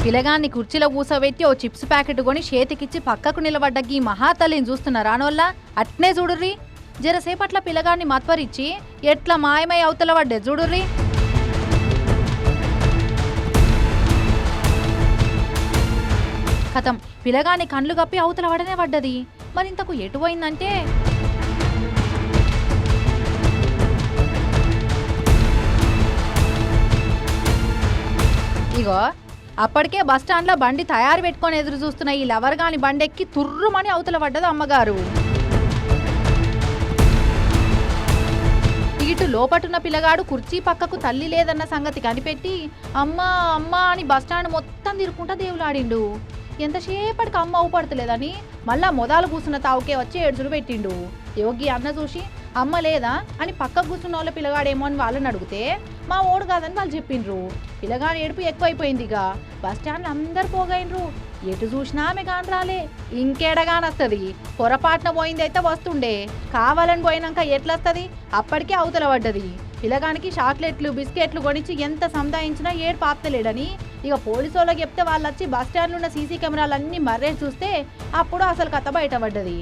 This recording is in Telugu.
పిలగాన్ని కుర్చీలో కూసోబెట్టి ఓ చిప్స్ ప్యాకెట్ కొని చేతికిచ్చి పక్కకు నిలబడ్డ గీ మహాతల్లిని చూస్తున్నారా అనోళ్ళ అట్నే చూడుర్రి. జరసేపట్ల పిలగాన్ని మత్వరిచ్చి ఎట్లా మాయమై అవతల పడ్డే చూడుర్రి. కథం పిలగాని కండ్లు కప్పి అవతల పడనే పడ్డది. మరింతకు ఎటు పోయిందంటే ఇగో అప్పటికే బస్టాండ్లో బండి తయారు పెట్టుకొని ఎదురు చూస్తున్న ఈ లవర్గాని బండెక్కి తుర్రుమని అవతల పడ్డది అమ్మగారు. ఇటు లోపటున్న పిల్లగాడు కుర్చీ పక్కకు తల్లి లేదన్న సంగతి కనిపెట్టి అమ్మా అమ్మా అని బస్టాండ్ మొత్తం తిరుక్కుంటా దేవులాడిండు. ఎంతసేపటికి అమ్మ ఊపడతలేదని మళ్ళా మొదలు కూర్చున్న తావుకే వచ్చి ఏడ్చులు పెట్టిండు. యోగి అన్న చూసి అమ్మ లేదా అని పక్కకు కూర్చున్న వాళ్ళ పిల్లగాడేమో అని వాళ్ళని అడిగితే మా ఓడు కాదని వాళ్ళు చెప్పిండ్రు. పిల్లగాడు ఏడుపు ఎక్కువైపోయింది. ఇక బస్టాండ్లో అందరు పోగైనరు. ఎటు చూసినా ఆమె కాని రాలే. ఇంకేడగానొస్తుంది. పొరపాటున పోయింది అయితే వస్తుండే, కావాలని పోయినాక ఎట్లొస్తుంది? అప్పటికే అవతల పడ్డది. పిల్లగానికి చాక్లెట్లు బిస్కెట్లు కొనిచ్చి ఎంత సంధాయించినా ఏడు పాపతలేడని ఇక పోలీసు వాళ్ళకి చెప్తే వాళ్ళు వచ్చి బస్టాండ్లో ఉన్న సీసీ కెమెరాలన్నీ మర్రేసి చూస్తే అప్పుడు అసలు కథ బయటపడ్డది.